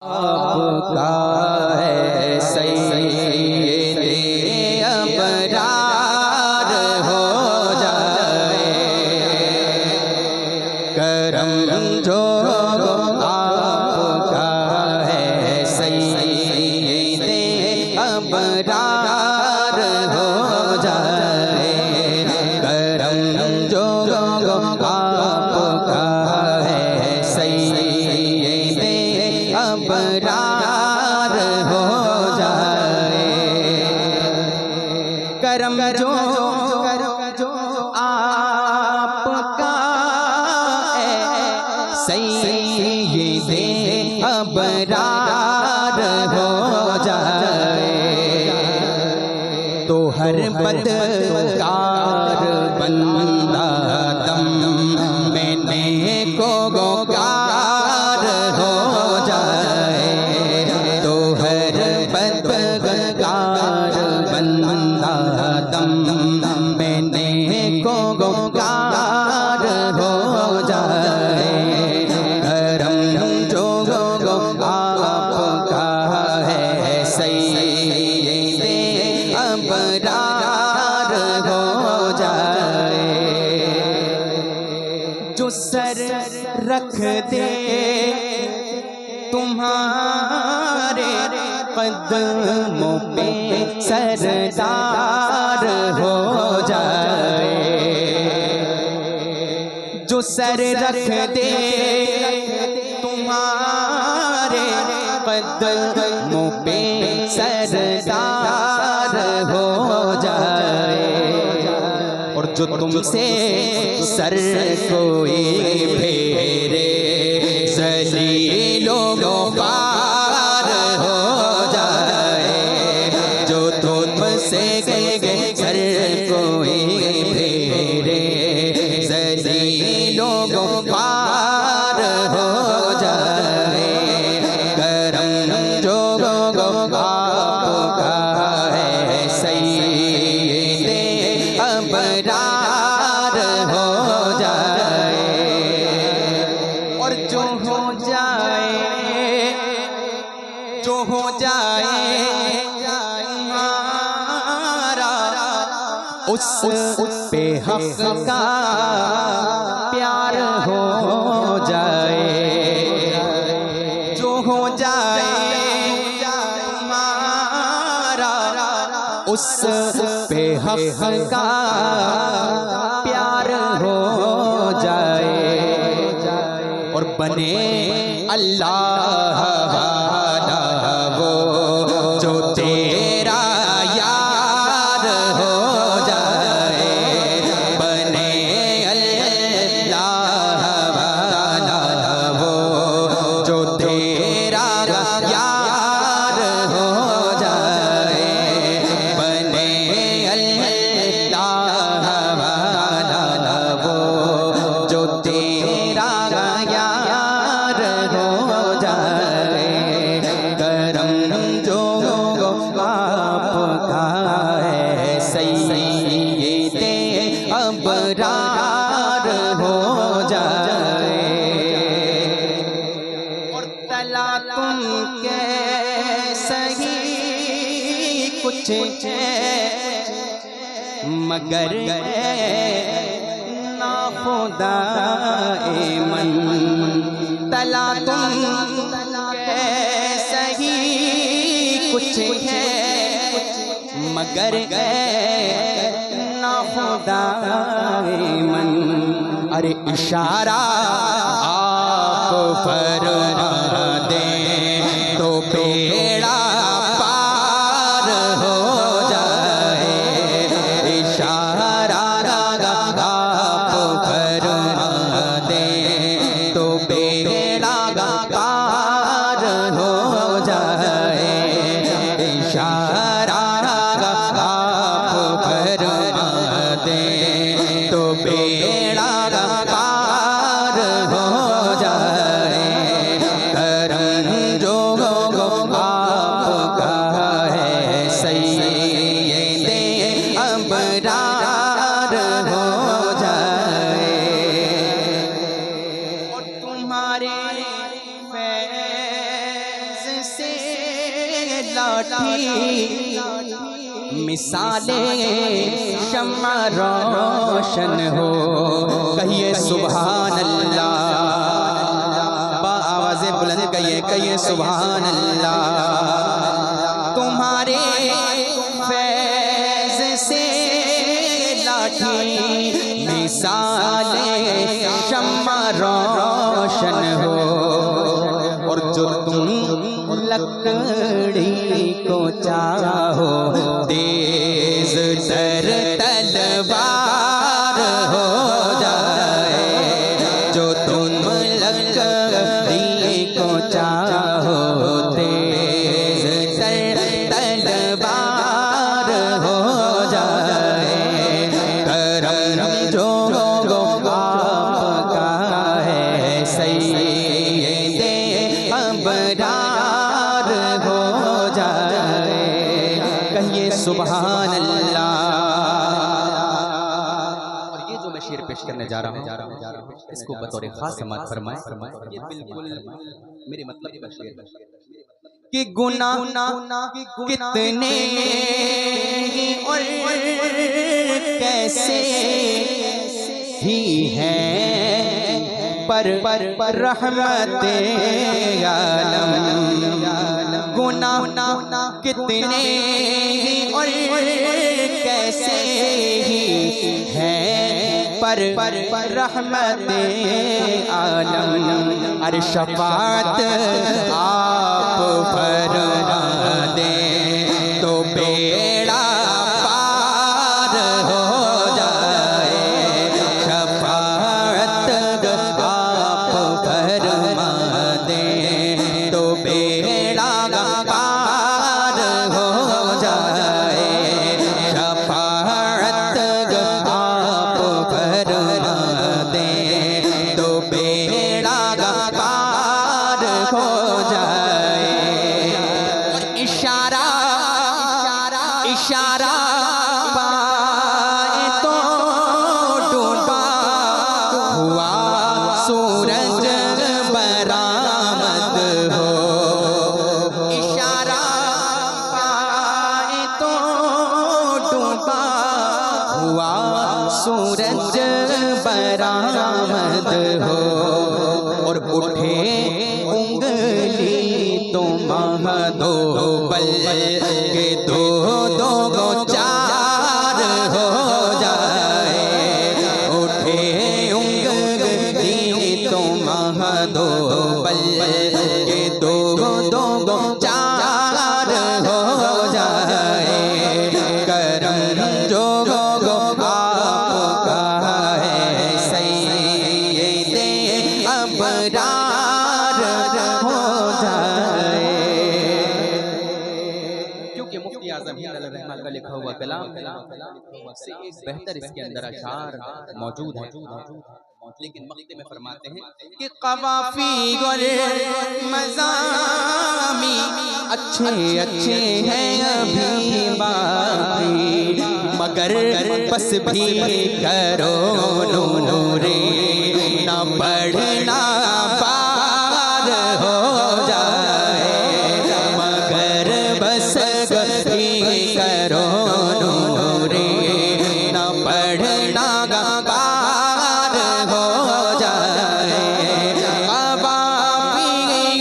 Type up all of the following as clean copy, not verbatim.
आपका है सैयदे अबरार हो जाए करम जो आपका है सैयदे अबरार हो जाए करम जो आपका है सैयदे अबरार हो जाए करम जो आपका है सैयदे अबरार हो जाए तो हर बदकार बंदा दम मैंने को गोकार हो जाए तो हर बदकार बंदा दम मैंने को गोकार हो जाए करम जो आपका है सैयदे अबरार हो जाए जो सर रख दे तुम्हारे कदमों पे सरदार हो जाए जो सर रख दे तुम्हारे कदमों पे सरदार हो जाए और जो तुमसे सर कोई फेरे ज़लीलों पार हो जाए जो तुमसे सर कोई फेरे ज़लीलों पार हो जाए करम जो आपका है सैयदे अबरार हो जाए और जो हो जाए हमारा उस पे हक़ का प्यार हो जाए जो हो जाए हमारा उस पे हक़ का प्यार हो जाए और बने अल्लाह वाला वो जो तेरा यार हो जाए बने अल्लाह वाला वो जो तेरा यार हो जाए बने अल्लाह वाला वो जो तेरा यार हो जाए करम जो आपका है सैयदे अबरार हो जाए और तला तुम के सही कुछ मगर ना खुदाए मन तला तुम के सही कुछ है मगर ना खुदाए मन अरे इशारा आप फरमा दें तो बेड़ा पार हो जाए इशारा आप फरमा दें तो बेड़ा पार हो जाए इशारा आप फरमा दें तो बेड़ा पार हो जाए करम जो आपका है सैयदे अबरार हो जाए और तुम्हारे फैज़ लाठी मिसाले शम्मा रोशन हो। कहिए सुभान अल्लाह, आवाज़ें बुलंद कहिए सुभान अल्लाह। तुम्हारे फैज़ से लाठी मिसाले शम्मा रोशन हो। और जो तुम लकड़ी को चाहो तेज तर तलवार हो जाए। जो तुम लकड़ी को चाहो तेज तर तलवार हो जाए। करम जो आपका है सैयदे अबरार हो जाए। कहिए सुभान अल्लाह। और ये जो मैं शेर पेश करने जा रहा हूँ इसको बतौर खास समात फरमाए। ये बिल्कुल मेरे मतलब का शेर है कि गुनाह कितने और कैसे ही हैं पर रहमते आलम। गुनाह कितने और कैसे ही हैं पर रहमते आलम। अरे शफाअत आप फरमा दे तो बेड़ा पार हो जाए। शफाअत आप फरमा दे तो बेड़ा पार हो जाए। शफाअत आप फरमा दे तो बेड़ा पार हो जाए। और इशारा पाए तो डूबा हुआ सूरज बरामद हो। इशारा पाए तो डूबा हुआ सूरज बरामद हो। और उठे उंगली तो दो बल के दो गो चार हो जाए। उठे उंगली तो दो बल के दो गो चार हो जाए। करम जो आपका है सैयदे अबरार हो जाए। क्योंकि मुफ्ती आज़म हिंद अलैहिर्रहमान का लिखा हुआ कलाम से एक बेहतर इसके अंदर अशार मौजूद है। लेकिन मक्ते में फरमाते हैं कि क़वाफ़ी और मज़ामी अच्छे हैं अभी बाकी। मगर बस भी करो नूरे ना पढ़ना पार हो जाए। मगर बस भी करो नूरे ना पढ़ना पार हो जाए। क़वाफ़ी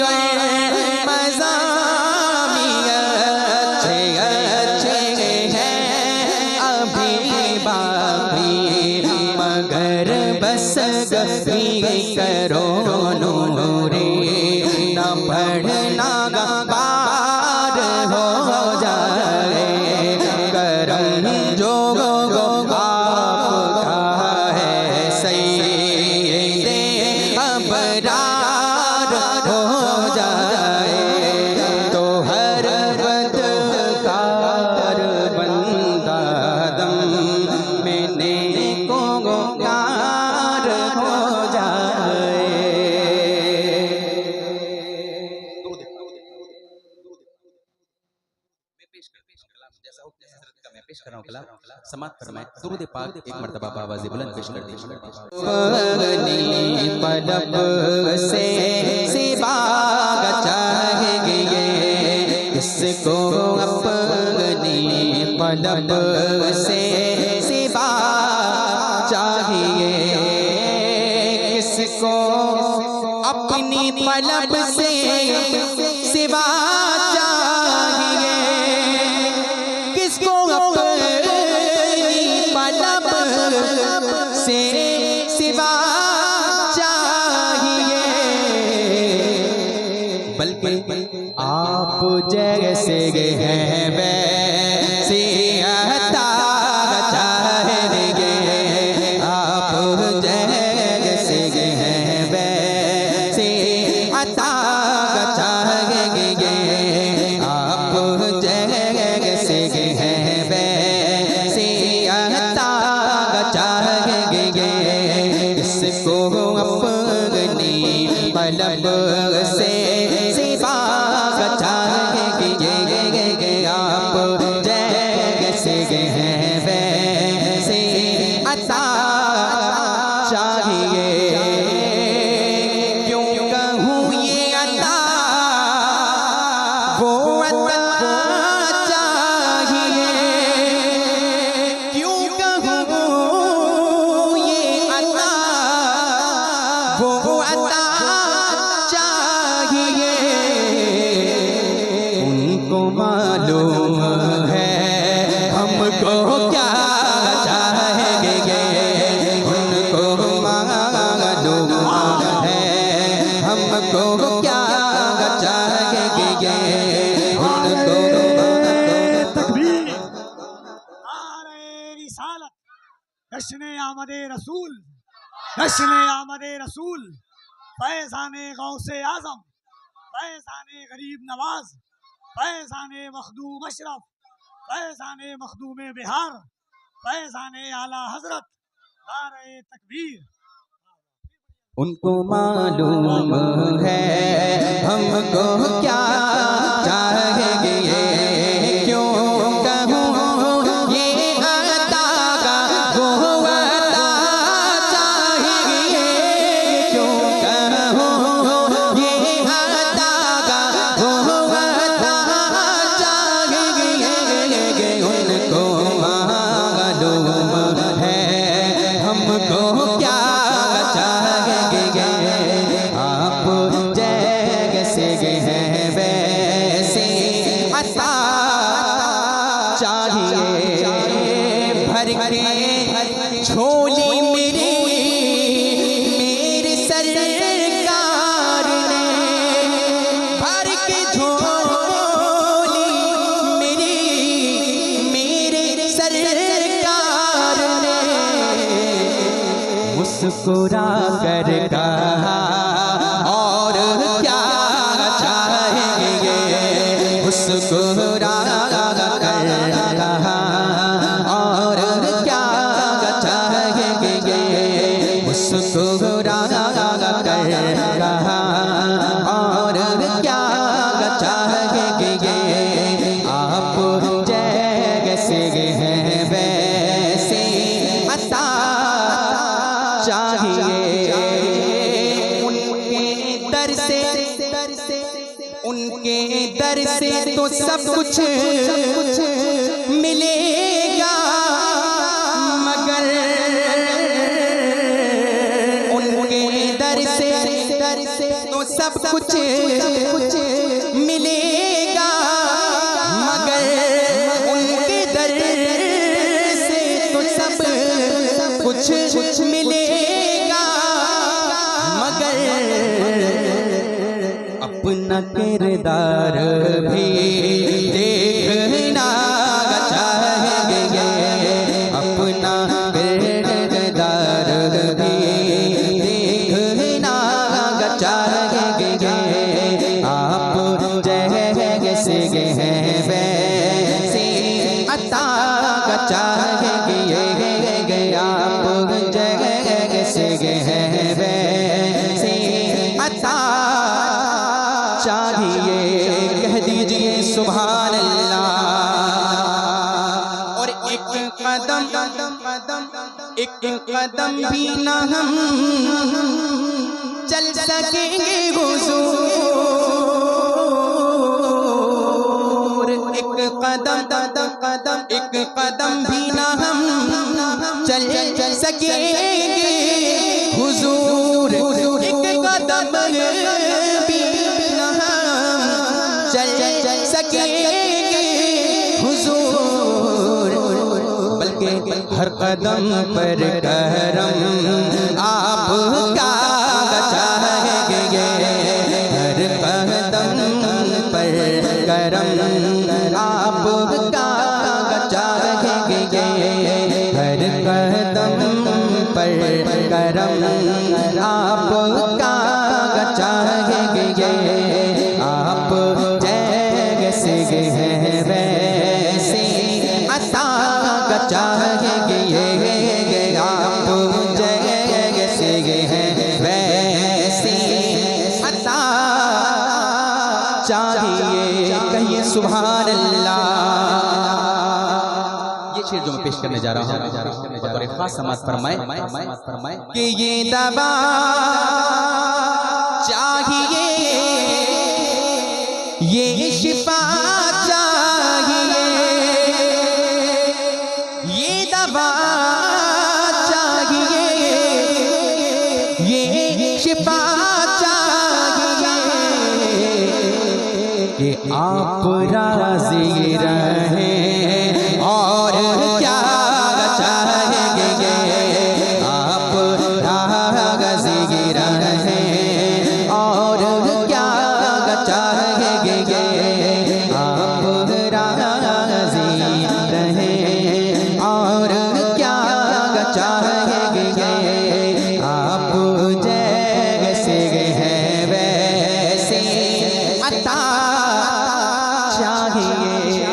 और मज़ामी अच्छे हैं अभी बाकी। मगर बस भी करो नूरे ना पढ़ना पार हो जाए। करम जो आपका है सैयदे अबरार हो जाए। तो हर बदकार बंदा दम में नेकोकार हो जाए। पेश कर रहा हूं कलाम समात फरमाए। दुरूद पाक एक मर्तबा आवाज़ बुलंद पेश कर दीजिए। पलब से सिवा चाहेंगे किसको अपनी पलब से सिवा चाहिए, किसको अपनी पलब से सिवा चाहिए, किसको अपनी पलब से सिवा चाहिए, बल्कि आप जैसे हैं वैसे अता चाहिए, आप जैसे हैं वैसे अता चाहिए, आप जैसे हैं वैसे अता चाहिए, किसको अपनी पलब से सिवा चाहिए, आप जैसे हैं वैसे अता चाहिए। क्यों कहूँ ये अता वो अता चाहिए, क्यों कहूँ ये अता वो अता चाहिए, उनको मालूम है हमको क्या चाहिए, उनको मालूम है हमको क्या चाहिए, उनको तकबीर नारे रिसालत, जश्ने आमदे रसूल, जश्ने आमदे रसूल, फैज़ाने गौसे आज़म, फैज़ाने गरीब नवाज, फैज़ाने मखदूम अशरफ, फैज़ाने मखदूम बिहार, फैज़ाने आला हजरत, नारे तकबीर। उनको मालूम है हमको क्या चाहिए, क्यों कहूँ ये अता वो अता चाहिए, क्यों कहूँ ये अता वो अता चाहिए, उनको मालूम है हमको क्या आप जैसे हैं वैसे अता चाहिए, भर के झोली मेरे सरकार ने, भर के झोली मेरे सरकार ने, मुस्कुरा कर कहा और क्या चाहिए, मुस्कुरा कर कहा और क्या चाहिए, मुस्कुरा कर कहा और क्या चाहिए, आप जैसे हैं वैसे अता चाहिए, उनके दर से तो सब कुछ मिलेगा, मगर उनके दर से तो सब कुछ मिलेगा, मगर उनके दर से तो सब कुछ मिलेगा, मगर अपना किरदार भी देखना चाहिए, अपना किरदार भी देखना चाहिए, आप जैसे हैं वैसे अता चाहिए, आप जैसे हैं वैसे अता चाहिए, कह दीजिए सुभान अल्लाह, और एक कदम भी ना हम चल सकेंगे हुजूर कदम एक कदम भी ना हम चल सकेंगे हुजूर, एक कदम भी ना हम चल सकेंगे हुजूर, बल्कि हर कदम पर करम आपका चाहेंगे, हर कदम पर करम आपका चाहेंगे, हर कदम पर करम आपका चाहेंगे। आप जैसे हैं वैसे अता चाहेंगे, आप जैसे हैं वैसे अता चाहिए। कहिए सुभान अल्लाह। ये शेर जो मैं पेश करने जा रहा हूँ बतौर खास समाअत फरमाए कि ये दवा चाहिए, ये शिफा चाहिए, ये दवा चाहिए, ये शिफा चाहिए कि आप राज़ी रहें और क्या चाहेंगे, आप राज़ी रहें और क्या चाहेंगे, आप राज़ी रहें और क्या चाहेंगे, आप जैसे हैं वैसे अता चाहिए।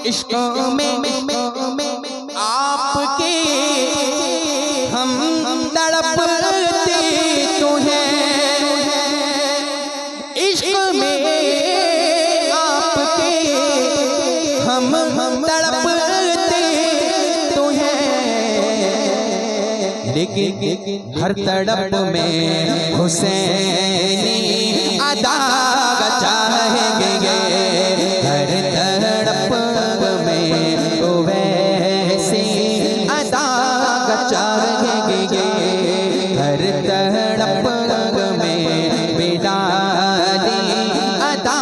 इश्क़ों में आपके हम तड़पते तो हैं, इश्क़ में आपके हम तड़पते तो हैं, लेकिन हर तड़प में हुसैनी अदा चाहेंगे, हर तड़प में तो वैसे अदा चाहेंगे, हर तड़प में बिलाली अदा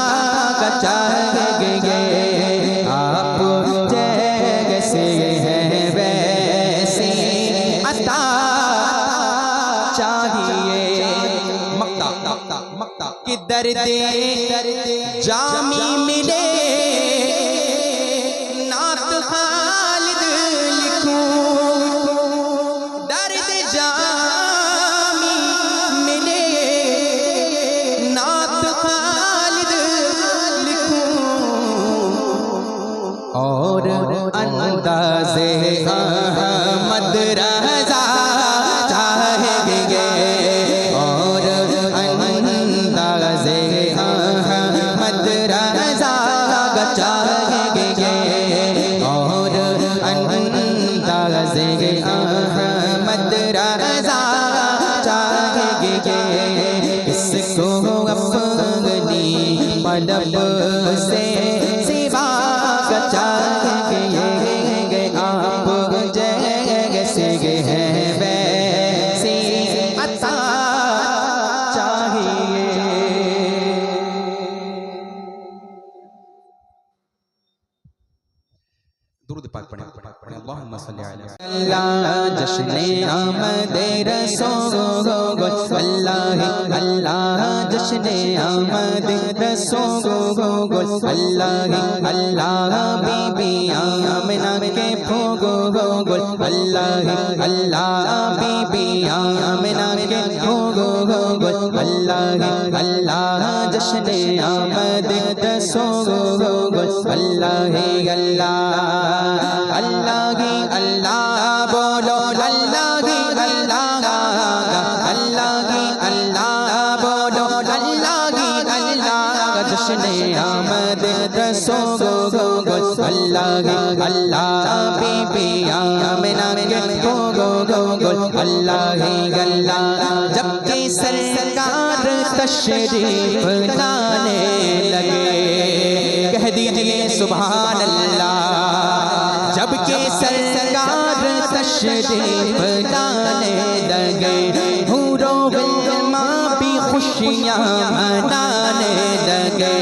चाहेंगे, आप जैसे हैं वैसे अता चाहिए। मक्ता कि दर्दे जामी मिले नात खालिद लिखूं, दर्द जामी मिले नात खालिद लिखूं, और अंदाज़े अहमद रज़ा चाहेंगे, और अंदाज़े अहमद रज़ा चाहेंगे, और अंदाज़े अहमद रज़ा चाहेंगे, इसको अपनी पलब से सिवा चाहेंगे, आप जैसे हैं वैसे अता चाहिए। दुरूद पाक पढ़ें अल्लाहुम्मा सल्ली अलैहि अल्लाह जश्ने आमद रसूल, अल्लाह अल्लाह जश्ने आमद रसूल, अल्लाह अल्लाह बीबी आमिना के भोगो, अल्लाह अल्लाह बीबी आमिना के भोगो, अल्लाह अल्लाह जश्ने आमद रसूल, अल्लाह अल्लाह अल्लाह अल्लाह बोलो, अल्लाह अल्लाह अल्लाह अल्लाह बोलो, अल्लाह अल्लाह जश्ने आमद रसूल, अल्लाह अल्लाह बीबी आमिना के भोगो, अल्लाह अल्लाह जबकि सरकार तशरीफ लाने लगे। कह दीजिए सुभान अल्लाह। जब के सरकार तशरीफ लाने लगे, हूरों गिल्मा भी खुशियाँ मनाने लगे।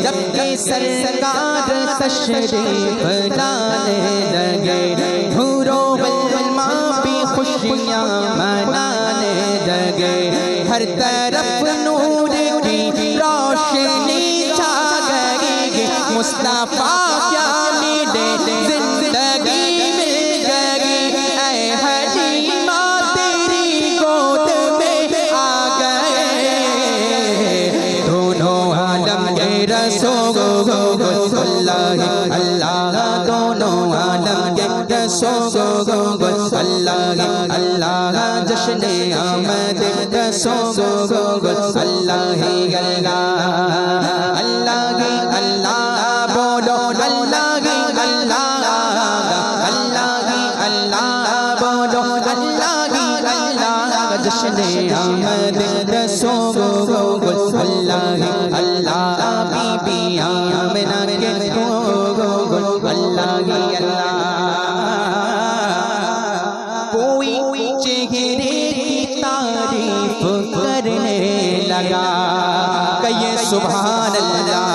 जब के सरकार तशरीफ लाने लगे, हूरों गिल्मा भी खुशियाँ मनाने लगे। हर तरफ नूर की रोशनी छा गई, मुस्तफा क्या मिले जिंदगी मिल गई। ऐ हलीमा तेरी गोद में आ गए, दोनों आलम के रसूल अल्लाह अल्लाह, दोनों आलम के रसूल अल्लाह अल्लाह। जश्न आमद रसूल अल्लाह अल्लाह अल्लाह अल्लाह, बोलो अल्लाह अल्लाह अल्लाह अल्लाह, बोलो अल्लाह अल्लाह। जश्न आमद रसूल अल्लाह अल्लाह, बीबी आमिना के अल्लाह अल्लाह। कोई चेहरे की तारीफ करने लगा, कहिए सुभान अल्लाह।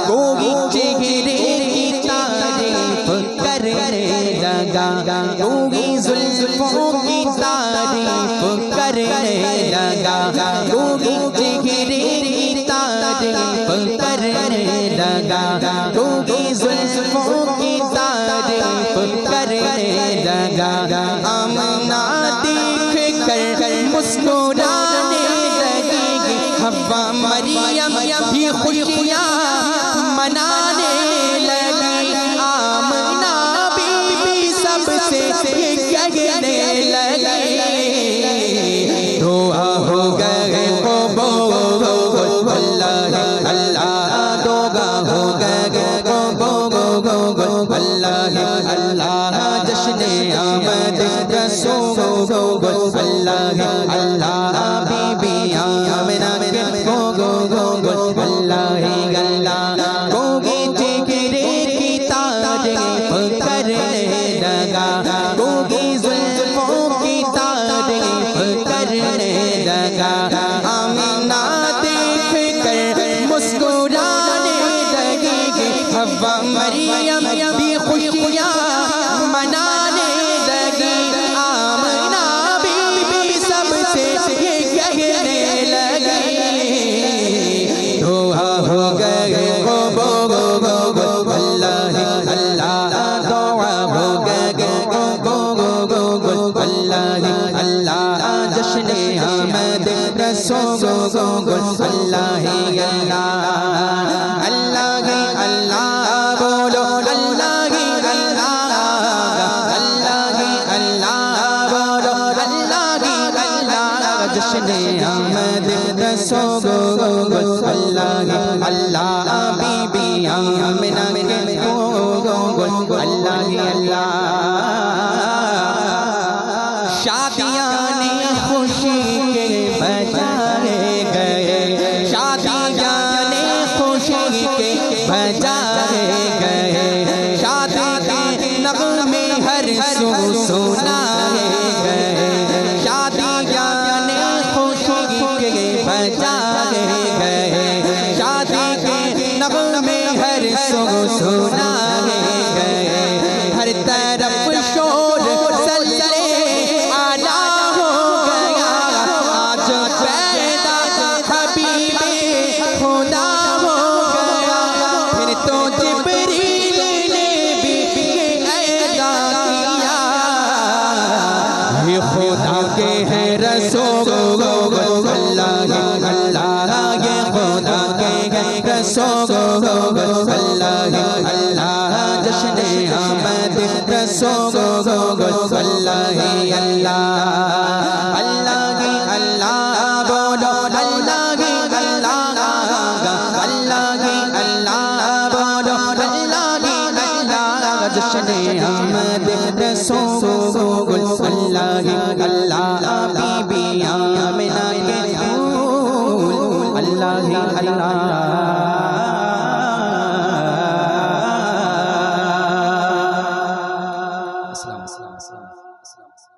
कोई चेहरे की तारीफ करने लगा, कोई जुल्फों की तारीफ करने लगा, कोई चेहरे की तारीफ करने लगा, कोई जुल्फों की तारीफ करने लगा। आमना देख कर मुस्कुराने लगी, हव्वा मरियम भी खुशियाँ मनाने लगी। आमना बीबी सबसे कहने लगी, दुआ हो गए अल्लाह अल्लाह, दुआ हो गए अल्लाह अल्लाह। जश्न आमद रसूल अल्लाह अल्लाह, बीबी आमिना के अल्लाह अल्लाह। कोई चेहरे की तारीफ करने लगा, कोई जुल्फों की तारीफ करने लगा। आमिना देख कर मुस्कुराने लगी, हव्वा मरियम भी खुशियाँ मनाने लगी। आमिना बीबी सबसे कहने लगी, दुआ हो गए अल्लाह अल्लाह, दुआ हो गए अल्लाह अल्लाह। जश्न आमद रसूल अल्लाह अल्लाह अल्लाह अल्लाह, बोलो अल्लाह अल्लाह अल्लाह अल्लाह, बोलो अल्लाह अल्लाह। जश्न आमद रसूल अल्लाह अल्लाह, बीबी आमिना के अल्लाह अल्लाह। शादियाँ ने खुशी के बजाए गए, शादियाँ ने खुशी के बजाए गए, शादी के नगमे हर सू सुनाए गए। शादियाँ ने खुशी के बजाए गए, शादी के नगमे हर सू सुनाए गए। हर तरफ शोर सल्ले आला हो गया, आज पैदा हबीबे खुदा हो गया। फिर तो जिब्रील ने भी ऐलान किया, ये खुदा के हैं रसूल अल्लाह अल्लाह, ये खुदा के हैं रसूल अल्लाह अल्लाह। जश्न आमद रसूल अल्लाह अल्लाह अल्लाह अल्लाह, बोलो अल्लाह अल्लाह अल्लाह अल्लाह, बोलो अल्लाह अल्लाह। जश्न आमद रसूल अल्लाह अल्लाह, बीबी आमिना के अस्सलाम।